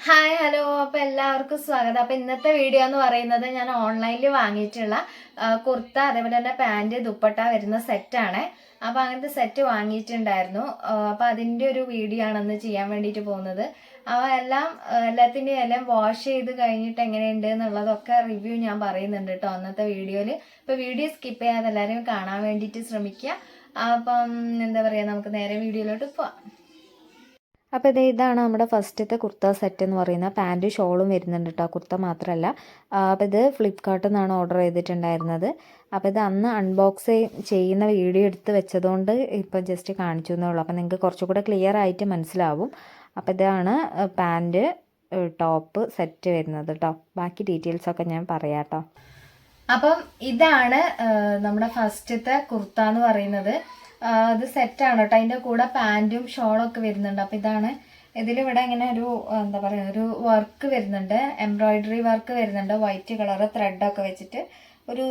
Hi hello അപ്പോൾ എല്ലാവർക്കും സ്വാഗതം. അപ്പോൾ ഇന്നത്തെ വീഡിയോ എന്ന് പറയുന്നത് ഞാൻ ഓൺലൈനിൽ വാങ്ങിയിട്ടുള്ള കുർത്ത അതേപോലെ തന്നെ പാൻറ് ദുപ്പട്ട വരുന്ന സെറ്റാണ്. അപ്പോൾ അങ്ങനത്തെ സെറ്റ് വാങ്ങിയിട്ടുണ്ടായിരുന്നു. അപ്പോൾ അതിൻ്റെ ഒരു വീഡിയോ ആണെന്ന് ചെയ്യാൻ വേണ്ടിയിട്ട് പോകുന്നത്. അപ്പോൾ എല്ലാത്തിൻ്റെയും എല്ലാം വാഷ് ചെയ്ത് കഴിഞ്ഞിട്ട് എങ്ങനെയുണ്ട് എന്നുള്ളതൊക്കെ റിവ്യൂ ഞാൻ പറയുന്നുണ്ട് കേട്ടോ അന്നത്തെ വീഡിയോയിൽ. അപ്പോൾ വീഡിയോ സ്കിപ്പ് ചെയ്യാതെ എല്ലാവരും കാണാൻ വേണ്ടിയിട്ട് ശ്രമിക്കുക. അപ്പം എന്താ പറയുക, നമുക്ക് നേരെ വീഡിയോയിലോട്ട് പോവാം. അപ്പോൾ ഇതാണ് നമ്മുടെ ഫസ്റ്റത്തെ കുർത്ത സെറ്റ് എന്ന് പറയുന്നത്. പാൻറ്റും ഷോളും വരുന്നുണ്ട് കേട്ടോ, കുർത്ത മാത്രമല്ല. അപ്പോൾ ഇത് ഫ്ലിപ്കാർട്ടിൽ നിന്നാണ് ഓർഡർ ചെയ്തിട്ടുണ്ടായിരുന്നത്. അപ്പോൾ ഇത് അന്ന് അൺബോക്സ് ചെയ്യുന്ന വീഡിയോ എടുത്ത് വെച്ചതുകൊണ്ട് ഇപ്പോൾ ജസ്റ്റ് കാണിച്ചു എന്നേ ഉള്ളൂ. അപ്പോൾ നിങ്ങൾക്ക് കുറച്ചുകൂടെ ക്ലിയർ ആയിട്ട് മനസ്സിലാവും. അപ്പോൾ ഇതാണ് പാൻറ്റ് ടോപ്പ് സെറ്റ് വരുന്നത് കേട്ടോ. ബാക്കി ഡീറ്റെയിൽസൊക്കെ ഞാൻ പറയാം കേട്ടോ. അപ്പം ഇതാണ് നമ്മുടെ ഫസ്റ്റത്തെ കുർത്ത എന്ന് പറയുന്നത്. ഇത് സെറ്റാണ് കേട്ടോ. അതിൻ്റെ കൂടെ പാൻറ്റും ഷോളും ഒക്കെ വരുന്നുണ്ട്. അപ്പം ഇതാണ്. ഇതിലിവിടെ ഇങ്ങനെ ഒരു എന്താ പറയുക, ഒരു വർക്ക് വരുന്നുണ്ട്, എംബ്രോയിഡറി വർക്ക് വരുന്നുണ്ട്. വൈറ്റ് കളർ ത്രെഡൊക്കെ വെച്ചിട്ട് ഒരു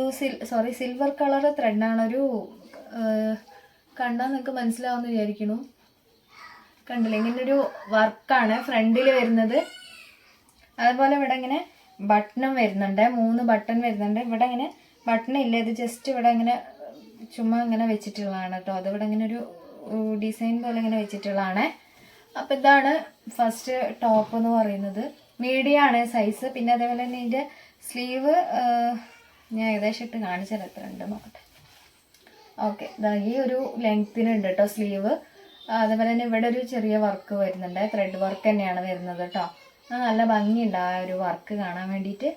സിൽവർ കളർ ത്രെഡാണ്. ഒരു കണ്ടാൽ നിങ്ങൾക്ക് മനസ്സിലാവുമെന്ന് വിചാരിക്കുന്നു. കണ്ടില്ല, ഇങ്ങനെ ഒരു വർക്കാണ് ഫ്രണ്ടിൽ വരുന്നത്. അതുപോലെ ഇവിടെ ഇങ്ങനെ ബട്ടണും വരുന്നുണ്ട്, 3 ബട്ടൺ വരുന്നുണ്ട്. ഇവിടെ ഇങ്ങനെ ബട്ടൺ ഇല്ല, ഇത് ജസ്റ്റ് ഇവിടെ ഇങ്ങനെ ചുമ്മാ ഇങ്ങനെ വെച്ചിട്ടുള്ളതാണ് കേട്ടോ. അതിവിടെ ഇങ്ങനെ ഒരു ഡിസൈൻ പോലെ ഇങ്ങനെ വെച്ചിട്ടുള്ളതാണ്. അപ്പം ഇതാണ് ഫസ്റ്റ് ടോപ്പ് എന്ന് പറയുന്നത്. മീഡിയം ആണ് സൈസ്. പിന്നെ അതേപോലെ തന്നെ ഇതിൻ്റെ സ്ലീവ് ഞാൻ ഏകദേശം ഇട്ട് കാണിച്ചാൽ എത്ര ഉണ്ട് നോക്കട്ടെ. ഓക്കെ, ഈ ഒരു ലെങ്ത്തിനുണ്ട് കേട്ടോ സ്ലീവ്. അതേപോലെ തന്നെ ഇവിടെ ഒരു ചെറിയ വർക്ക് വരുന്നുണ്ട്, ത്രെഡ് വർക്ക് തന്നെയാണ് വരുന്നത് കേട്ടോ. നല്ല ഭംഗിയുണ്ട് ആ ഒരു വർക്ക് കാണാൻ വേണ്ടിയിട്ട്.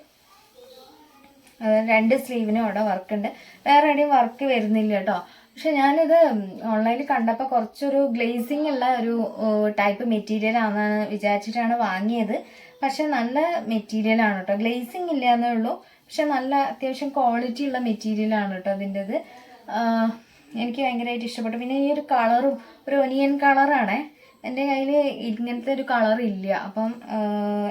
2 സ്ലീവിനും അവിടെ വർക്ക് ഉണ്ട്, വേറെ എവിടെയും വർക്ക് വരുന്നില്ല കേട്ടോ. പക്ഷെ ഞാനിത് ഓൺലൈനിൽ കണ്ടപ്പോൾ കുറച്ചൊരു ഗ്ലേസിങ് ഉള്ള ഒരു ടൈപ്പ് മെറ്റീരിയൽ ആണെന്ന് വിചാരിച്ചിട്ടാണ് വാങ്ങിയത്. പക്ഷെ നല്ല മെറ്റീരിയൽ ആണ് കേട്ടോ. ഗ്ലേസിങ് ഇല്ല എന്നേ ഉള്ളൂ, പക്ഷെ നല്ല അത്യാവശ്യം ക്വാളിറ്റി ഉള്ള മെറ്റീരിയൽ ആണ് കേട്ടോ അതിൻ്റെത്. എനിക്ക് ഭയങ്കരമായിട്ട് ഇഷ്ടപ്പെട്ടു. പിന്നെ ഈ ഒരു കളറും ഒരു ഒനിയൻ കളറാണേ. എൻ്റെ കയ്യിൽ ഇങ്ങനത്തെ ഒരു കളർ ഇല്ല. അപ്പം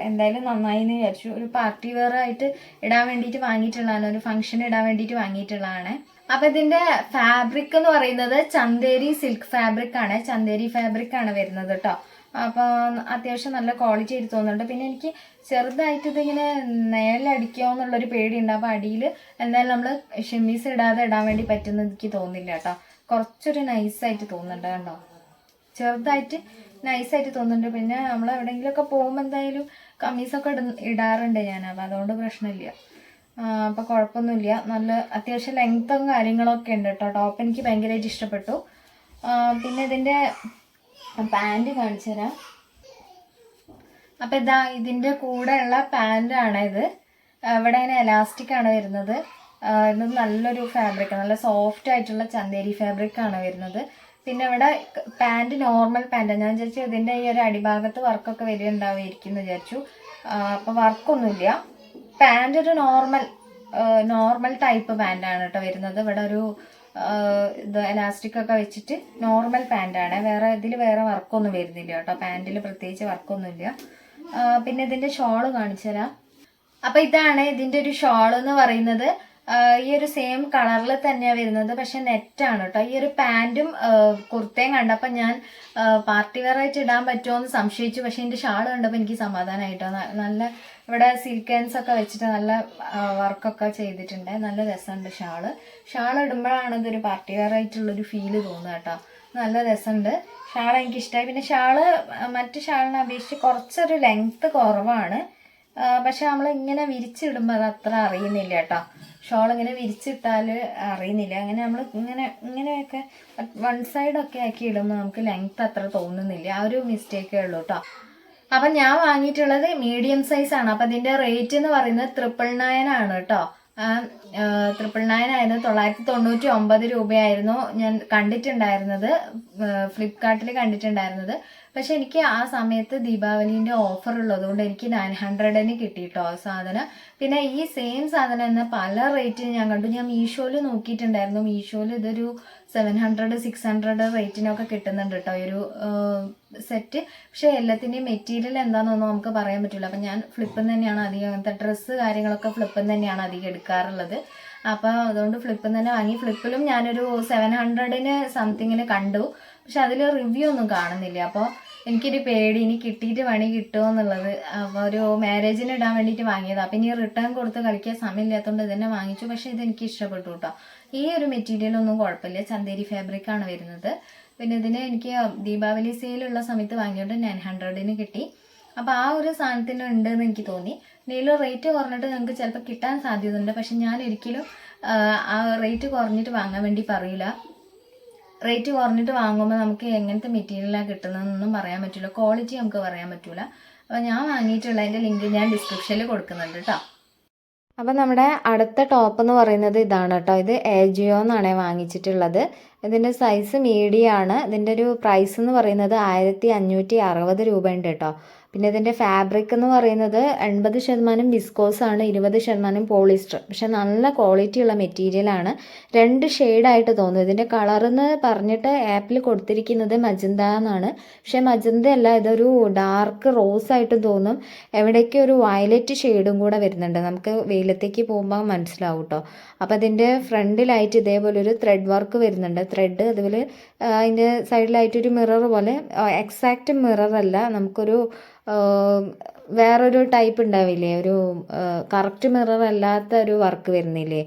എന്തായാലും നന്നായി എന്ന് വിചാരിച്ചു. ഒരു പാർട്ടി വെയർ ആയിട്ട് ഇടാൻ വേണ്ടിയിട്ട് വാങ്ങിയിട്ടുള്ളതാണ്, ഒരു ഫംഗ്ഷൻ ഇടാൻ വേണ്ടിയിട്ട് വാങ്ങിയിട്ടുള്ളതാണ്. അപ്പം ഇതിൻ്റെ ഫാബ്രിക് എന്ന് പറയുന്നത് ചന്തേരി സിൽക്ക് ഫാബ്രിക് ആണ്, ചന്തേരി ഫാബ്രിക് ആണ് വരുന്നത് കേട്ടോ. അപ്പം അത്യാവശ്യം നല്ല ക്വാളിറ്റി ആയിട്ട് തോന്നുന്നുണ്ട്. പിന്നെ എനിക്ക് ചെറുതായിട്ട് ഇതിങ്ങനെ നേലടിക്കുമോ എന്നുള്ളൊരു പേടിയുണ്ട്. അപ്പോൾ അടിയിൽ എന്തായാലും നമ്മൾ ഷെമ്മീസ് ഇടാതെ ഇടാൻ വേണ്ടി പറ്റുന്ന എനിക്ക് തോന്നില്ല കേട്ടോ. കുറച്ചൊരു നൈസായിട്ട് തോന്നുന്നുണ്ട് കണ്ടോ, ചെറുതായിട്ട് നൈസായിട്ട് തോന്നുന്നുണ്ട്. പിന്നെ നമ്മൾ എവിടെയെങ്കിലുമൊക്കെ പോകുമ്പോൾ എന്തായാലും കമ്മീസൊക്കെ ഇടാറുണ്ട് ഞാൻ, അപ്പം അതുകൊണ്ട് പ്രശ്നമില്ല. അപ്പോൾ കുഴപ്പമൊന്നുമില്ല. നല്ല അത്യാവശ്യം ലെങ്ത്തും കാര്യങ്ങളൊക്കെ ഉണ്ട് കേട്ടോ. ടോപ്പ് എനിക്ക് ഭയങ്കരമായിട്ട് ഇഷ്ടപ്പെട്ടു. പിന്നെ ഇതിൻ്റെ പാൻറ് കാണിച്ചു തരാം. അപ്പം ഇതാ ഇതിൻ്റെ കൂടെയുള്ള പാൻറ്റാണ് ഇത്. ഇവിടെ ഇങ്ങനെ എലാസ്റ്റിക് ആണ് വരുന്നത്. ഇത് നല്ലൊരു ഫാബ്രിക്, നല്ല സോഫ്റ്റ് ആയിട്ടുള്ള ചന്തേരി ഫാബ്രിക് ആണ് വരുന്നത്. പിന്നെ ഇവിടെ പാൻറ് നോർമൽ പാൻറ്റാണ്. ഞാൻ വിചാരിച്ചു ഇതിൻ്റെ ഈ ഒരു അടിഭാഗത്ത് വർക്കൊക്കെ വരുന്നുണ്ടാവുമായിരിക്കും എന്ന് വിചാരിച്ചു. അപ്പോൾ വർക്കൊന്നുമില്ല. പാൻറ് ഒരു നോർമൽ ടൈപ്പ് പാൻറ്റാണ് കേട്ടോ വരുന്നത്. ഇവിടെ ഒരു ഇത് എലാസ്റ്റിക് ഒക്കെ വെച്ചിട്ട് നോർമൽ പാൻറ്റാണ്. ഇതിൽ വേറെ വർക്കൊന്നും വരുന്നില്ല കേട്ടോ. പാൻറ്റിൽ പ്രത്യേകിച്ച് വർക്കൊന്നുമില്ല. പിന്നെ ഇതിൻ്റെ ഷോള് കാണിച്ചു തരാം. അപ്പം ഇതാണ് ഇതിൻ്റെ ഒരു ഷോൾ എന്ന് പറയുന്നത്. ഈ ഒരു സെയിം കളറിൽ തന്നെയാണ് വരുന്നത്, പക്ഷെ നെറ്റാണ് കേട്ടോ. ഈ ഒരു പാൻറ്റും കുർത്തയും കണ്ടപ്പോൾ ഞാൻ പാർട്ടി വെയർ ആയിട്ട് ഇടാൻ പറ്റുമോ എന്ന് സംശയിച്ചു. പക്ഷെ എൻ്റെ ഷാൾ കണ്ടപ്പോൾ എനിക്ക് സമാധാനമായിട്ടോ. നല്ല ഇവിടെ സിൽക്കൻസ് ഒക്കെ വെച്ചിട്ട് നല്ല വർക്കൊക്കെ ചെയ്തിട്ടുണ്ട്. നല്ല രസമുണ്ട് ഷാൾ ഇടുമ്പോഴാണ് ഇതൊരു പാർട്ടി വെയർ ആയിട്ടുള്ളൊരു ഫീല് തോന്നുക കേട്ടോ. നല്ല രസമുണ്ട്. ഷാൾ എനിക്കിഷ്ടമായി. പിന്നെ ഷാള് മറ്റു ഷാളിനെ അപേക്ഷിച്ച് കുറച്ചൊരു ലെങ്ത്ത് കുറവാണ്. പക്ഷെ നമ്മൾ ഇങ്ങനെ വിരിച്ചിടുമ്പോൾ അത് അത്ര അറിയുന്നില്ല കേട്ടോ. ഷോൾ ഇങ്ങനെ വിരിച്ചിട്ടാൽ അറിയുന്നില്ല. അങ്ങനെ നമ്മൾ ഇങ്ങനെയൊക്കെ വൺ സൈഡൊക്കെ ആക്കി ഇടുമ്പോൾ നമുക്ക് ലെങ്ത്ത് അത്ര തോന്നുന്നില്ല. ആ ഒരു മിസ്റ്റേക്കേ ഉള്ളൂ കേട്ടോ. അപ്പം ഞാൻ വാങ്ങിയിട്ടുള്ളത് മീഡിയം സൈസാണ്. അപ്പം ഇതിൻ്റെ റേറ്റ് എന്ന് പറയുന്നത് 999 ആണ് കേട്ടോ. 999 ആയിരുന്നു. 999 രൂപയായിരുന്നു ഞാൻ കണ്ടിട്ടുണ്ടായിരുന്നത്, ഫ്ലിപ്കാർട്ടിൽ കണ്ടിട്ടുണ്ടായിരുന്നത്. പക്ഷെ എനിക്ക് ആ സമയത്ത് ദീപാവലിൻ്റെ ഓഫർ ഉള്ളതുകൊണ്ട് എനിക്ക് 900-ന് കിട്ടി കേട്ടോ സാധനം. പിന്നെ ഈ സെയിം സാധനം തന്നെ പല റേറ്റിന് ഞാൻ കണ്ടു. ഞാൻ മീഷോയിൽ നോക്കിയിട്ടുണ്ടായിരുന്നു. മീഷോയിൽ ഇതൊരു 700-600 റേറ്റിനൊക്കെ കിട്ടുന്നുണ്ട് കേട്ടോ ഈ ഒരു സെറ്റ്. പക്ഷെ എല്ലാത്തിൻ്റെയും മെറ്റീരിയൽ എന്താണെന്നൊന്നും നമുക്ക് പറയാൻ പറ്റില്ല. അപ്പം ഞാൻ ഫ്ലിപ്പിൽ നിന്ന് തന്നെയാണ് അധികം, അങ്ങനത്തെ ഡ്രസ്സ് കാര്യങ്ങളൊക്കെ ഫ്ലിപ്പിൽ നിന്ന് തന്നെയാണ് അധികം എടുക്കാറുള്ളത്. അപ്പോൾ അതുകൊണ്ട് ഫ്ലിപ്പിൽ നിന്ന് തന്നെ വാങ്ങി. ഫ്ലിപ്പിലും ഞാനൊരു 700-ന് സംതിങ്ങിന് കണ്ടു, പക്ഷെ അതിൽ റിവ്യൂ ഒന്നും കാണുന്നില്ല. അപ്പോൾ എനിക്കൊരു പേടി ഇനി കിട്ടിയിട്ട് പണി കിട്ടുമോ എന്നുള്ളത്. അപ്പോൾ ഒരു മാരേജിന് ഇടാൻ വേണ്ടിയിട്ട് വാങ്ങിയതാണ്. അപ്പം ഇനി റിട്ടേൺ കൊടുത്ത് കളിക്കാൻ സമയമില്ലാത്തതുകൊണ്ട് ഇതന്നെ വാങ്ങിച്ചു. പക്ഷേ ഇതെനിക്ക് ഇഷ്ടപ്പെട്ടു കേട്ടോ. ഈ ഒരു മെറ്റീരിയൽ ഒന്നും കുഴപ്പമില്ല, ചന്തേരി ഫാബ്രിക്കാണ് വരുന്നത്. പിന്നെ ഇതിന് എനിക്ക് ദീപാവലി സെയിലുള്ള സമയത്ത് വാങ്ങിയോണ്ട് 900-ന് കിട്ടി. അപ്പോൾ ആ ഒരു സാധനത്തിന് ഉണ്ടെന്ന് എനിക്ക് തോന്നി. ഇതിൽ റേറ്റ് കുറഞ്ഞിട്ട് നിങ്ങൾക്ക് ചിലപ്പോൾ കിട്ടാൻ സാധ്യതയുണ്ട്. പക്ഷെ ഞാൻ ഒരിക്കലും ആ റേറ്റ് കുറഞ്ഞിട്ട് വാങ്ങാൻ വേണ്ടി പറയില്ല. റേറ്റ് കുറഞ്ഞിട്ട് വാങ്ങുമ്പോൾ നമുക്ക് എങ്ങനത്തെ മെറ്റീരിയലാണ് കിട്ടുന്നതെന്നൊന്നും പറയാൻ പറ്റില്ല, ക്വാളിറ്റി നമുക്ക് പറയാൻ പറ്റില്ല. അപ്പോൾ ഞാൻ വാങ്ങിയിട്ടുള്ളതിൻ്റെ ലിങ്ക് ഞാൻ ഡിസ്ക്രിപ്ഷനിൽ കൊടുക്കുന്നുണ്ട് കേട്ടോ. അപ്പോൾ നമ്മുടെ അടുത്ത ടോപ്പ് എന്ന് പറയുന്നത് ഇതാണ് കേട്ടോ. ഇത് ഏജിയോ എന്നാണ് വാങ്ങിച്ചിട്ടുള്ളത്. ഇതിൻ്റെ സൈസ് മീഡിയം ആണ്. ഇതിൻ്റെ ഒരു പ്രൈസ് എന്ന് പറയുന്നത് 1560 രൂപ ഉണ്ട് കേട്ടോ. പിന്നെ ഇതിൻ്റെ ഫാബ്രിക് എന്ന് പറയുന്നത് 80% വിസ്കോസാണ്, 20% പോളിസ്റ്റർ. പക്ഷെ നല്ല ക്വാളിറ്റി ഉള്ള മെറ്റീരിയലാണ്. 2 ഷെയ്ഡായിട്ട് തോന്നും. ഇതിൻ്റെ കളറെന്ന് പറഞ്ഞിട്ട് ആപ്പിൽ കൊടുത്തിരിക്കുന്നത് മജന്ത എന്നാണ്. പക്ഷേ മജന്ത അല്ല, ഇതൊരു ഡാർക്ക് റോസ് ആയിട്ട് തോന്നും. എവിടേക്കും ഒരു വയലറ്റ് ഷെയ്ഡും കൂടെ വരുന്നുണ്ട്. നമുക്ക് വെയിലത്തേക്ക് പോകുമ്പോൾ മനസ്സിലാവും കേട്ടോ. അപ്പോൾ അതിൻ്റെ ഫ്രണ്ടിലായിട്ട് ഇതേപോലെ ഒരു ത്രെഡ് വർക്ക് വരുന്നുണ്ട്. ത്രെഡ് അതുപോലെ അതിൻ്റെ സൈഡിലായിട്ടൊരു മിറർ പോലെ, എക്സാക്റ്റ് മിറർ അല്ല, നമുക്കൊരു വേറൊരു ടൈപ്പ് ഉണ്ടാവില്ലേ, ഒരു കറക്റ്റ് മിറർ അല്ലാത്ത ഒരു വർക്ക് വരുന്നില്ലേ,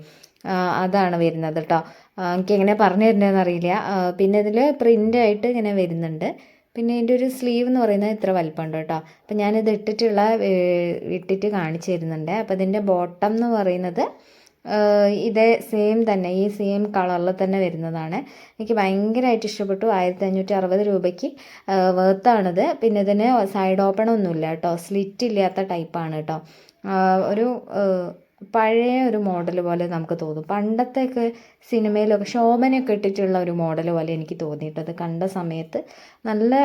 അതാണ് വരുന്നത് കേട്ടോ. എനിക്ക് എങ്ങനെ പറഞ്ഞു തരുന്നതെന്ന് അറിയില്ല. പിന്നെ ഇതിൽ പ്രിൻ്റായിട്ട് ഇങ്ങനെ വരുന്നുണ്ട്. പിന്നെ ഇതിൻ്റെ ഒരു സ്ലീവ് എന്ന് പറയുന്നത് ഇത്ര വലിപ്പമുണ്ട് കേട്ടോ. അപ്പം ഞാനിത് ഇട്ടിട്ട് കാണിച്ചു തരുന്നുണ്ട്. അപ്പോൾ ഇതിൻ്റെ ബോട്ടം എന്ന് പറയുന്നത് ഇതേ സെയിം തന്നെ, ഈ സെയിം കളറിൽ തന്നെ വരുന്നതാണ്. എനിക്ക് ഭയങ്കരമായിട്ട് ഇഷ്ടപ്പെട്ടു. 1560 രൂപയ്ക്ക് വേർത്താണിത്. പിന്നെ ഇതിന് സൈഡ് ഓപ്പൺ ഒന്നുമില്ല കേട്ടോ, സ്ലിറ്റ് ഇല്ലാത്ത ടൈപ്പാണ് കേട്ടോ. ഒരു പഴയ ഒരു മോഡൽ പോലെ നമുക്ക് തോന്നും. പണ്ടത്തെയൊക്കെ സിനിമയിലൊക്കെ ശോഭനയൊക്കെ ഇട്ടിട്ടുള്ള ഒരു മോഡൽ പോലെ എനിക്ക് തോന്നിയിട്ടത് കണ്ട സമയത്ത്. നല്ല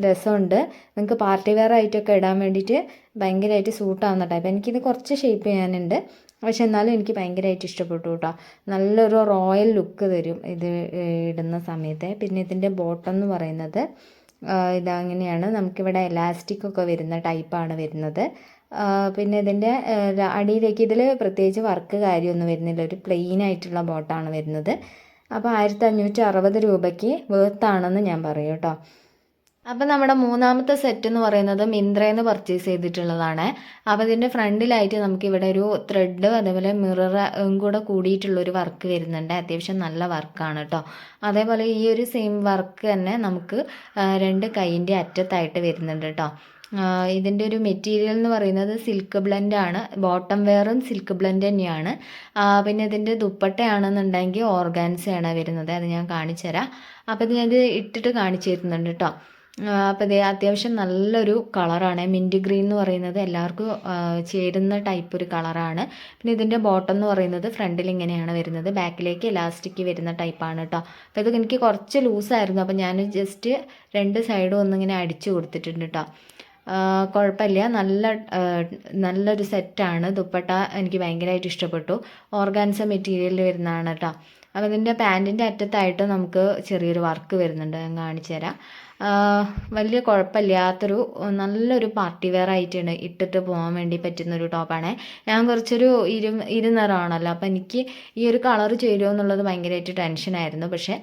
രസമുണ്ട്. നിങ്ങൾക്ക് പാർട്ടി വെയർ ആയിട്ടൊക്കെ ഇടാൻ വേണ്ടിയിട്ട് ഭയങ്കരമായിട്ട് സൂട്ടാവുന്ന ടൈപ്പ്. എനിക്കിത് കുറച്ച് ഷേപ്പ് ചെയ്യാനുണ്ട്, പക്ഷെ എന്നാലും എനിക്ക് ഭയങ്കരമായിട്ട് ഇഷ്ടപ്പെട്ടു കേട്ടോ. നല്ലൊരു റോയൽ ലുക്ക് തരും ഇത് ഇടുന്ന സമയത്ത്. പിന്നെ ഇതിൻ്റെ ബോട്ടം എന്ന് പറയുന്നത് ഇതങ്ങനെയാണ്. നമുക്കിവിടെ എലാസ്റ്റിക് ഒക്കെ വരുന്ന ടൈപ്പാണ് വരുന്നത്. പിന്നെ ഇതിൻ്റെ അടിയിലേക്ക് ഇതിൽ പ്രത്യേകിച്ച് വർക്ക് കാര്യമൊന്നും വരുന്നില്ല, ഒരു പ്ലെയിൻ ആയിട്ടുള്ള ബോട്ടാണ് വരുന്നത്. അപ്പോൾ 1560 രൂപയ്ക്ക് വേർത്താണെന്ന് ഞാൻ പറയും കേട്ടോ. അപ്പം നമ്മുടെ മൂന്നാമത്തെ സെറ്റ് എന്ന് പറയുന്നത് മിന്ത്രയിൽ നിന്ന് പർച്ചേസ് ചെയ്തിട്ടുള്ളതാണ്. അപ്പോൾ ഇതിൻ്റെ ഫ്രണ്ടിലായിട്ട് നമുക്കിവിടെ ഒരു ത്രെഡ് അതേപോലെ മിററും കൂടെ കൂടിയിട്ടുള്ളൊരു വർക്ക് വരുന്നുണ്ട്. അത്യാവശ്യം നല്ല വർക്കാണ് കേട്ടോ. അതേപോലെ ഈ ഒരു സെയിം വർക്ക് തന്നെ നമുക്ക് 2 കൈയിൻ്റെ അറ്റത്തായിട്ട് വരുന്നുണ്ട് കേട്ടോ. ഇതിൻ്റെ ഒരു മെറ്റീരിയൽ എന്ന് പറയുന്നത് സിൽക്ക് ബ്ലെൻഡ് ആണ്. ബോട്ടം വെയറും സിൽക്ക് ബ്ലെൻഡ് തന്നെയാണ്. പിന്നെ ഇതിൻ്റെ ദുപ്പട്ടയാണെന്നുണ്ടെങ്കിൽ ഓർഗാൻസയാണ് വരുന്നത്. അത് ഞാൻ കാണിച്ചു തരാം. അപ്പോൾ ഇത് ഞാനിത് ഇട്ടിട്ട് കാണിച്ചു തരുന്നുണ്ട് കേട്ടോ. അപ്പോൾ ഇത് അത്യാവശ്യം നല്ലൊരു കളറാണ്. മിൻറ്റ് ഗ്രീൻ എന്ന് പറയുന്നത് എല്ലാവർക്കും ചേരുന്ന ടൈപ്പ് ഒരു കളറാണ്. പിന്നെ ഇതിൻ്റെ ബോട്ടം എന്ന് പറയുന്നത് ഫ്രണ്ടിൽ ഇങ്ങനെയാണ് വരുന്നത്, ബാക്കിലേക്ക് ഇലാസ്റ്റിക് വരുന്ന ടൈപ്പാണ് കേട്ടോ. അപ്പോൾ ഇത് എനിക്ക് കുറച്ച് ലൂസായിരുന്നു, അപ്പോൾ ഞാൻ ജസ്റ്റ് 2 സൈഡും ഒന്നിങ്ങനെ അടിച്ചു കൊടുത്തിട്ടുണ്ട് കേട്ടോ. കുഴപ്പമില്ല, നല്ലൊരു സെറ്റാണ്. ദുപ്പട്ട എനിക്ക് ഭയങ്കരമായിട്ട് ഇഷ്ടപ്പെട്ടു. ഓർഗാൻസ മെറ്റീരിയലിൽ വരുന്നതാണ് കേട്ടോ. അപ്പോൾ ഇതിൻ്റെ പാൻറ്റിൻ്റെ അറ്റത്തായിട്ട് നമുക്ക് ചെറിയൊരു വർക്ക് വരുന്നുണ്ട്, ഞാൻ കാണിച്ചു തരാം. വലിയ കുഴപ്പമില്ലാത്തൊരു നല്ലൊരു പാർട്ടി വെയർ ആയിട്ടാണ് ഇട്ടിട്ട് പോകാൻ വേണ്ടി പറ്റുന്നൊരു ടോപ്പാണ്. ഞാൻ കുറച്ചൊരു ഇരുനിറമാണല്ലോ, അപ്പോൾ എനിക്ക് ഈ ഒരു കളർ ചേരുമോ എന്നുള്ളത് ഭയങ്കരമായിട്ട് ടെൻഷനായിരുന്നു. പക്ഷേ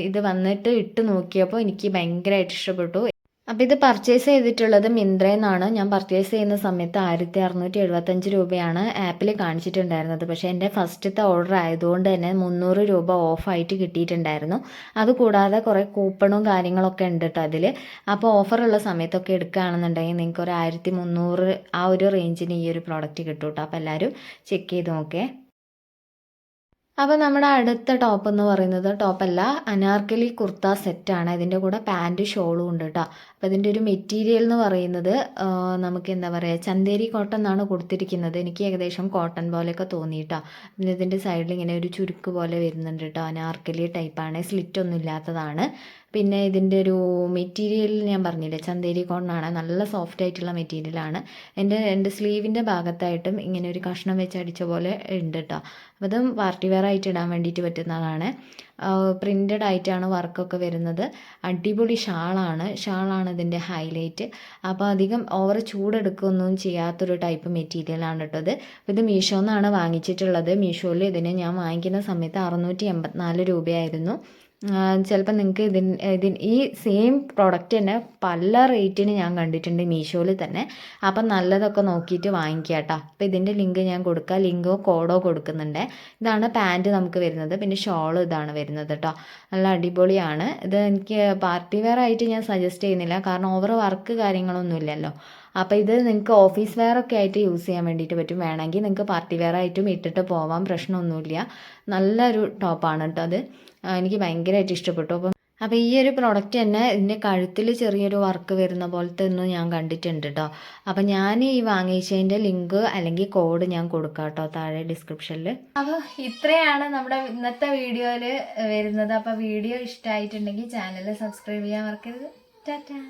ഇത് വന്നിട്ട് ഇട്ട് നോക്കിയപ്പോൾ എനിക്ക് ഭയങ്കരമായിട്ട് ഇഷ്ടപ്പെട്ടു. അപ്പോൾ ഇത് പർച്ചേസ് ചെയ്തിട്ടുള്ളത് മിന്ത്രയിൽ നിന്നാണ്. ഞാൻ പർച്ചേസ് ചെയ്യുന്ന സമയത്ത് 1675 രൂപയാണ് ആപ്പിൽ കാണിച്ചിട്ടുണ്ടായിരുന്നത്. പക്ഷേ എൻ്റെ ഫസ്റ്റത്തെ ഓർഡർ ആയതുകൊണ്ട് തന്നെ 300 രൂപ ഓഫായിട്ട് കിട്ടിയിട്ടുണ്ടായിരുന്നു. അതുകൂടാതെ കുറേ കൂപ്പണും കാര്യങ്ങളൊക്കെ ഉണ്ട് കേട്ടോ അതിൽ. അപ്പോൾ ഓഫറുള്ള സമയത്തൊക്കെ എടുക്കുകയാണെന്നുണ്ടെങ്കിൽ നിങ്ങൾക്ക് ഒരു 1300 ആ ഒരു റേഞ്ചിന് ഈ ഒരു പ്രോഡക്റ്റ് കിട്ടും കേട്ടോ. അപ്പോൾ എല്ലാവരും ചെക്ക് ചെയ്ത് നോക്കേ. അപ്പോൾ നമ്മുടെ അടുത്ത ടോപ്പ് എന്ന് പറയുന്നത് ടോപ്പല്ല, അനാർക്കലി കുർത്ത സെറ്റാണ്. ഇതിൻ്റെ കൂടെ പാൻറ്റ് ഷോളും ഉണ്ട് കേട്ടോ. അപ്പോൾ ഇതിൻ്റെ ഒരു മെറ്റീരിയൽ എന്ന് പറയുന്നത് നമുക്ക് എന്താ പറയുക, ചന്തേരി കോട്ടൺ എന്നാണ് കൊടുത്തിരിക്കുന്നത്. എനിക്ക് ഏകദേശം കോട്ടൺ പോലെയൊക്കെ തോന്നിയിട്ടോ. പിന്നെ ഇതിൻ്റെ സൈഡിൽ ഇങ്ങനെ ഒരു ചുരുക്ക് പോലെ വരുന്നുണ്ട് കേട്ടോ. അനാർക്കലി ടൈപ്പാണ്, സ്ലിറ്റൊന്നും ഇല്ലാത്തതാണ്. പിന്നെ ഇതിൻ്റെ ഒരു മെറ്റീരിയൽ ഞാൻ പറഞ്ഞില്ലേ, ചന്തേരി കോട്ടനാണ്, നല്ല സോഫ്റ്റ് ആയിട്ടുള്ള മെറ്റീരിയലാണ്. എൻ്റെ സ്ലീവിൻ്റെ ഭാഗത്തായിട്ടും ഇങ്ങനെ ഒരു കഷ്ണം വെച്ച് അടിച്ച പോലെ ഉണ്ട് കേട്ടോ. അപ്പോൾ ഇതും പാർട്ടി വെയർ ആയിട്ട് ഇടാൻ വേണ്ടിയിട്ട് പറ്റുന്നതാണ്. പ്രിൻ്റഡ് ആയിട്ടാണ് വർക്കൊക്കെ വരുന്നത്. അടിപൊളി ഷാളാണ് ഇതിൻ്റെ ഹൈലൈറ്റ്. അപ്പോൾ അധികം ഓവർ ചൂടെടുക്കുകയൊന്നും ചെയ്യാത്തൊരു ടൈപ്പ് മെറ്റീരിയലാണ് കേട്ടോ. ഇത് മീഷോന്നാണ് വാങ്ങിച്ചിട്ടുള്ളത്. മീഷോയിൽ ഇതിന് ഞാൻ വാങ്ങിക്കുന്ന സമയത്ത് 684 രൂപയായിരുന്നു. ചിലപ്പോൾ നിങ്ങൾക്ക് ഈ സെയിം പ്രോഡക്റ്റ് തന്നെ പല റേറ്റിന് ഞാൻ കണ്ടിട്ടുണ്ട് മീഷോയിൽ തന്നെ. അപ്പം നല്ലതൊക്കെ നോക്കിയിട്ട് വാങ്ങിക്കുക കേട്ടോ. അപ്പോൾ ഇതിൻ്റെ ലിങ്ക് ഞാൻ കൊടുക്കാം, ലിങ്കോ കോഡോ കൊടുക്കുന്നുണ്ട്. ഇതാണ് പാൻറ്റ് നമുക്ക് വരുന്നത്, പിന്നെ ഷോളും ഇതാണ് വരുന്നത് കേട്ടോ. നല്ല അടിപൊളിയാണ് ഇത്. എനിക്ക് പാർട്ടി വെയർ ആയിട്ട് ഞാൻ സജസ്റ്റ് ചെയ്യുന്നില്ല, കാരണം ഓവർ വർക്ക് കാര്യങ്ങളൊന്നും ഇല്ലല്ലോ. അപ്പോൾ ഇത് നിങ്ങൾക്ക് ഓഫീസ് വെയർ ഒക്കെ ആയിട്ട് യൂസ് ചെയ്യാൻ വേണ്ടിയിട്ട് പറ്റും. വേണമെങ്കിൽ നിങ്ങൾക്ക് പാർട്ടി വെയർ ആയിട്ടും ഇട്ടിട്ട് പോവാൻ, പ്രശ്നമൊന്നുമില്ല. നല്ലൊരു ടോപ്പാണ് കേട്ടോ അത്. എനിക്ക് ഭയങ്കരമായിട്ട് ഇഷ്ടപ്പെട്ടു. അപ്പോൾ ഈ ഒരു പ്രോഡക്റ്റ് തന്നെ ഇതിൻ്റെ കഴുത്തിൽ ചെറിയൊരു വർക്ക് വരുന്ന പോലത്തെ ഒന്നും ഞാൻ കണ്ടിട്ടുണ്ട് കേട്ടോ. അപ്പോൾ ഞാൻ ഈ വാങ്ങിച്ചതിൻ്റെ ലിങ്ക് അല്ലെങ്കിൽ കോഡ് ഞാൻ കൊടുക്കാം കേട്ടോ താഴെ ഡിസ്ക്രിപ്ഷനിൽ. അപ്പോൾ ഇത്രയാണ് നമ്മുടെ ഇന്നത്തെ വീഡിയോയിൽ വരുന്നത്. അപ്പോൾ വീഡിയോ ഇഷ്ടമായിട്ടുണ്ടെങ്കിൽ ചാനൽ സബ്സ്ക്രൈബ് ചെയ്യാൻ മറക്കരുത്. ടാറ്റാ.